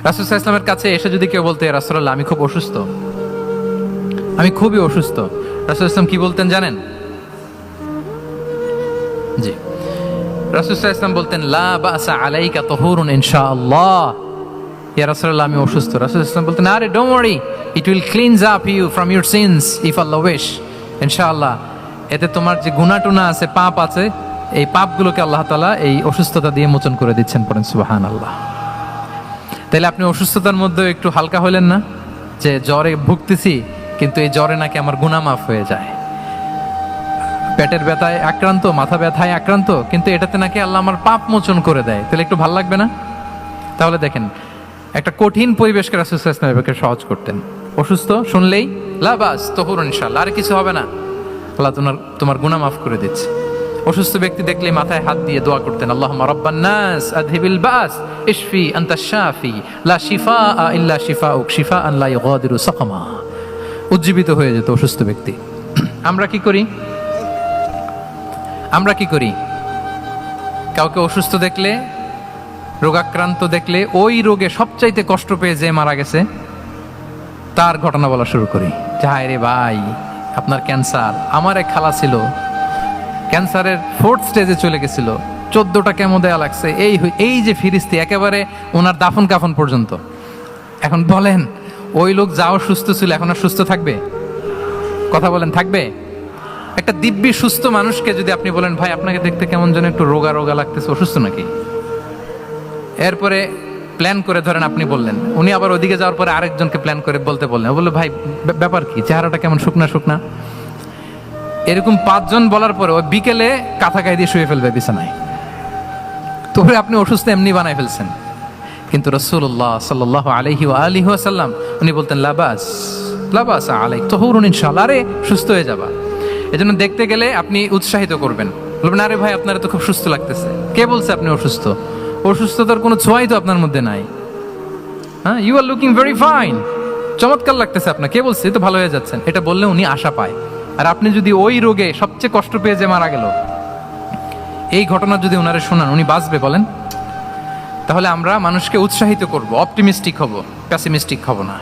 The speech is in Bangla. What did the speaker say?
রাসূল সাল্লাল্লাহু আলাইহি ওয়াসাল্লামের কাছে এসে যদি কেউ বলতে, রাসূলুল্লাহ আমি খুব অসুস্থ, আমি খুবই অসুস্থ, রাসূল সাল্লাল্লাহু আলাইহি ওয়াসাল্লাম কি বলতেন জানেন? জি, রাসূল সাল্লাল্লাহু আলাইহি ওয়াসাল্লাম বলতেন, লা বাসা আলাইকা তাহুরুন ইনশাআল্লাহ। ইয়া রাসূলুল্লাহ আমি অসুস্থ। রাসূল সাল্লাল্লাহু আলাইহি ওয়াসাল্লাম বলতেন, আরে don't worry, it will cleanse up you from your sins if Allah wish. ইনশাআল্লাহ এতে তোমার যে গুনাহ টুনা আছে, পাপ আছে, এই পাপগুলোকে আল্লাহ তাআলা এই অসুস্থতা দিয়ে মোচন করে দিচ্ছেন। পড়েন সুবহানাল্লাহ। তাহলে আপনি অসুস্থতার মধ্যে একটু হালকা হলেন না, যে জ্বরে ভুগতেছি কিন্তু এই জ্বরে নাকি আমার গুনাহ মাফ হয়ে যায়। পেটের ব্যথায় আক্রান্ত, মাথা ব্যথায় আক্রান্ত, কিন্তু এটাতে নাকি আল্লাহ আমার পাপ মোচন করে দেয়, তাহলে একটু ভালো লাগবে না? তাহলে দেখেন, একটা কঠিন পরিবেশকে রাসূল সাল্লাল্লাহু আলাইহি ওয়াসাল্লাম সহজ করতেন। অসুস্থ শুনলেই লা বাস তাহুরুন ইনশাআল্লাহ, আর কিছু হবে না, আল্লাহ তোমার গুনাহ মাফ করে দিচ্ছে। অসুস্থ ব্যক্তি দেখলে মাথায় হাত দিয়ে দোয়া করতেন, আল্লাহুম্মা রাব্বান নাস আযহিবিল বাস ইশফি আনতাশ শাফি লা শিফাআ ইল্লা শিফাউক শিফাআন লা ইউগাদিরু সাকামা। উজ্জীবিত হয়ে যেত অসুস্থ ব্যক্তি। আমরা কি করি? কাউকে অসুস্থ দেখলে, রোগাক্রান্ত দেখলে, ওই রোগে সবচাইতে কষ্ট পেয়ে যে মারা গেছে তার ঘটনা বলা শুরু করি। হায় রে ভাই, আপনার ক্যান্সার, আমার এক খালা ছিল, ক্যান্সারের 4th স্টেজে চলে গেছিল, 14টা কেমো দেয়া লাগছে, এই যে ফিরিস্তি একেবারে ওনার দাফন কাফন পর্যন্ত। এখন বলেন, ওই লোক যাও সুস্থ ছিল, এখন আর সুস্থ থাকবে? কথা বলেন, থাকবে? একটা দিব্যি সুস্থ মানুষকে যদি আপনি বলেন, ভাই আপনাকে দেখতে কেমন যেন একটু রোগা রোগা লাগতেছে, অসুস্থ নাকি? এরপরে প্ল্যান করে ধরেন আপনি বললেন, উনি আবার ওদিকে যাওয়ার পরে আরেকজনকে প্ল্যান করে বলতে বললেন, বললো ভাই ব্যাপার কি, চেহারাটা কেমন শুকনা শুকনা। এরকম 5 জন বলার পরে ওই বিকেলে কাঁথা গায়ে দিয়ে শুয়ে ফেলবে বিছানায়। তোরে আপনি অসুস্থ এমনি বানাই ফেলছেন। কিন্তু রাসূলুল্লাহ সাল্লাল্লাহু আলাইহি ওয়া আলিহি ওয়াসাল্লাম উনি বলতেন, লাবাস আলাইক তাহুরুন ইনশাআল্লাহ, আরে সুস্থ হয়ে যাবা। এজন্য দেখতে গেলে আপনি উৎসাহিত করবেন, বলবেন, আরে ভাই আপনারা তো খুব সুস্থ লাগতেছে। কে বলছে আপনি অসুস্থ? অসুস্থতার কোনো ছোঁয়াই তো আপনার মধ্যে নাই। হ্যাঁ, you are looking very fine, চমৎকার লাগতেছে আপনার, কে বলছে? তো ভালো হয়ে যাচ্ছেন। এটা বললে উনি আশা পায়। আর আপনি যদি ওই রোগে সবচেয়ে কষ্ট পেয়ে যে মারা গেল, এই ঘটনা যদি ওনারে শোনান, উনি বাঁচবে বলেন? তাহলে আমরা মানুষকে উৎসাহিত করব, অপটিমিস্টিক হব, প্যাসিমিস্টিক হব না।